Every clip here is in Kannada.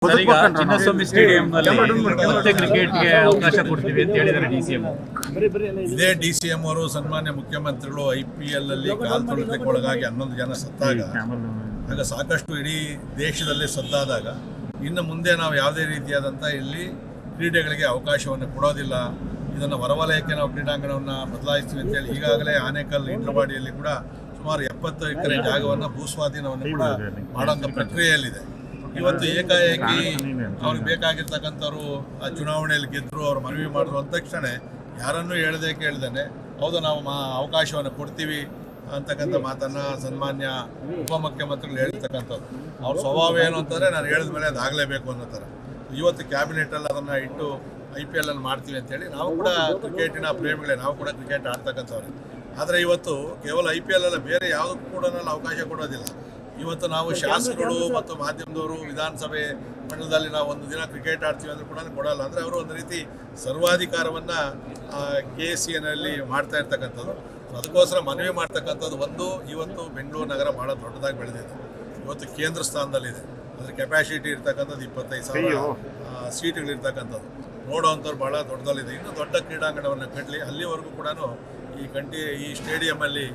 ಈಗ ಚಿನ್ನಸ್ವಾಮಿ ಸ್ಟೇಡಿಯಂನಲ್ಲಿ ಮತ್ತೆ ಕ್ರಿಕೆಟ್ಗೆ ಅವಕಾಶ ಕೊಡ್ತೀವಿ ಅಂತ ಹೇಳಿದ್ದಾರೆ ಡಿಸಿಎಂ. ಇದೇ ಡಿಸಿಎಂ ಅವರು ಸನ್ಮಾನ್ಯ ಮುಖ್ಯಮಂತ್ರಿಗಳು IPL ಅಲ್ಲಿ ಕಾಲು ತೊಳೆತಕ್ಕೆ ಒಳಗಾಗಿ 11 ಜನ ಸತ್ತಾಗ ಆಗ ಸಾಕಷ್ಟು ಇಡೀ ದೇಶದಲ್ಲಿ ಸದ್ದಾದಾಗ ಇನ್ನು ಮುಂದೆ ನಾವು ಯಾವುದೇ ರೀತಿಯಾದಂಥ ಇಲ್ಲಿ ಕ್ರೀಡೆಗಳಿಗೆ ಅವಕಾಶವನ್ನು ಕೊಡೋದಿಲ್ಲ, ಇದನ್ನು ಹೊರವಲಯಕ್ಕೆ ನಾವು ಕ್ರೀಡಾಂಗಣವನ್ನು ಬದಲಾಯಿಸ್ತೀವಿ ಅಂತೇಳಿ ಈಗಾಗಲೇ ಆನೇಕಲ್ ಇಂದ್ರವಾಡಿಯಲ್ಲಿ ಕೂಡ ಸುಮಾರು 70 ಎಕರೆ ಜಾಗವನ್ನು ಭೂಸ್ವಾಧೀನವನ್ನು ಕೂಡ ಮಾಡೋಂಥ ಪ್ರಕ್ರಿಯೆಯಲ್ಲಿದೆ. ಇವತ್ತು ಏಕಾಏಕಿ ಅವ್ರಿಗೆ ಬೇಕಾಗಿರ್ತಕ್ಕಂಥವ್ರು ಆ ಚುನಾವಣೆಯಲ್ಲಿ ಗೆದ್ದರು, ಅವ್ರು ಮನವಿ ಮಾಡಿದ್ರು ಅಂದ ತಕ್ಷಣ ಯಾರನ್ನೂ ಹೇಳದೆ ಕೇಳ್ದೇನೆ ಹೌದು ನಾವು ಅವಕಾಶವನ್ನು ಕೊಡ್ತೀವಿ ಅಂತಕ್ಕಂಥ ಮಾತನ್ನು ಸನ್ಮಾನ್ಯ ಉಪಮುಖ್ಯಮಂತ್ರಿಗಳು ಹೇಳಿರ್ತಕ್ಕಂಥದ್ದು. ಅವ್ರ ಸ್ವಭಾವ ಏನು ಅಂತಂದರೆ ನಾನು ಹೇಳಿದ ಮೇಲೆ ಅದಾಗಲೇಬೇಕು ಅನ್ನೋ ಥರ. ಇವತ್ತು ಕ್ಯಾಬಿನೆಟಲ್ಲಿ ಅದನ್ನು ಇಟ್ಟು IPL ಅನ್ನು ಮಾಡ್ತೀವಿ ಅಂತೇಳಿ ನಾವು ಕೂಡ ಕ್ರಿಕೆಟಿನ ಪ್ರೇಮಿಗಳೇ, ನಾವು ಕೂಡ ಕ್ರಿಕೆಟ್ ಆಡ್ತಕ್ಕಂಥವ್ರೆ. ಆದರೆ ಇವತ್ತು ಕೇವಲ IPL ಅಲ್ಲ, ಬೇರೆ ಯಾವುದಕ್ಕೂ ಕೂಡ ಅವಕಾಶ ಕೊಡೋದಿಲ್ಲ. ಇವತ್ತು ನಾವು ಶಾಸಕರು ಮತ್ತು ಮಾಧ್ಯಮದವರು ವಿಧಾನಸಭೆ ಮಂಡಲದಲ್ಲಿ ನಾವು ಒಂದು ದಿನ ಕ್ರಿಕೆಟ್ ಆಡ್ತೀವಿ ಅಂದರೂ ಕೂಡ ಕೊಡಲ್ಲ. ಅಂದರೆ ಅವರು ಒಂದು ರೀತಿ ಸರ್ವಾಧಿಕಾರವನ್ನು KCNಲ್ಲಿ ಮಾಡ್ತಾ ಇರ್ತಕ್ಕಂಥದ್ದು. ಅದಕ್ಕೋಸ್ಕರ ಮನವಿ ಮಾಡ್ತಕ್ಕಂಥದ್ದು ಒಂದು, ಇವತ್ತು ಬೆಂಗಳೂರು ನಗರ ಭಾಳ ದೊಡ್ಡದಾಗಿ ಬೆಳೆದಿದೆ, ಇವತ್ತು ಕೇಂದ್ರ ಸ್ಥಾನದಲ್ಲಿದೆ. ಅದ್ರ ಕೆಪಾಸಿಟಿ ಇರ್ತಕ್ಕಂಥದ್ದು 25,000 ಸೀಟ್ಗಳಿರ್ತಕ್ಕಂಥದ್ದು, ನೋಡೋವಂಥವ್ರು ಭಾಳ ದೊಡ್ಡದಲ್ಲಿದೆ. ಇನ್ನೂ ದೊಡ್ಡ ಕ್ರೀಡಾಂಗಣವನ್ನು ಕಟ್ಟಲಿ, ಅಲ್ಲಿವರೆಗೂ ಕೂಡ ಈ ಸ್ಟೇಡಿಯಮಲ್ಲಿ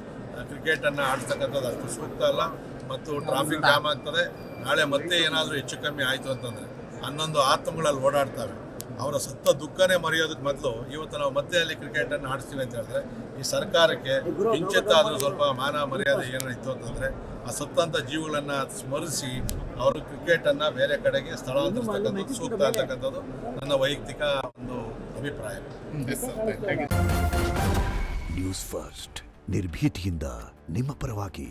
ಕ್ರಿಕೆಟನ್ನು ಆಡ್ತಕ್ಕಂಥದ್ದು ಅಷ್ಟು ಸೂಕ್ತ ಅಲ್ಲ. ಮತ್ತು ಟ್ರಾಫಿಕ್ ಜಾಮ್ ಆಗ್ತದೆ. ನಾಳೆ ಮತ್ತೆ ಏನಾದರೂ ಹೆಚ್ಚು ಕಮ್ಮಿ ಆಯಿತು ಅಂತಂದರೆ 11 ಆತ್ಮಗಳಲ್ಲಿ ಓಡಾಡ್ತವೆ. ಅವರ ಸತ್ತ ದುಃಖನೇ ಮರೆಯೋದಕ್ಕೆ ಮೊದಲು ಇವತ್ತು ನಾವು ಮತ್ತೆ ಅಲ್ಲಿ ಕ್ರಿಕೆಟನ್ನು ಆಡಿಸ್ತೀವಿ ಅಂತ ಹೇಳಿದ್ರೆ ಈ ಸರ್ಕಾರಕ್ಕೆ ಕಿಂಚಿತ್ತಾದರೂ ಸ್ವಲ್ಪ ಮಾನ ಮರ್ಯಾದೆ ಏನಾಯಿತು ಅಂತಂದರೆ ಆ ಸತ್ತಂಥ ಜೀವಗಳನ್ನು ಸ್ಮರಿಸಿ ಅವರು ಕ್ರಿಕೆಟನ್ನು ಬೇರೆ ಕಡೆಗೆ ಸ್ಥಳಾಂತರಿಸ್ತಕ್ಕಂಥದ್ದು ಸೂಕ್ತ ಅಂತಕ್ಕಂಥದ್ದು ನನ್ನ ವೈಯಕ್ತಿಕ ಒಂದು ಅಭಿಪ್ರಾಯ. ನ್ಯೂಸ್ ಫಸ್ಟ್ ನಿರ್ಭೀತಿಯಿಂದ ನಿಮ್ಮ ಪರವಾಗಿ.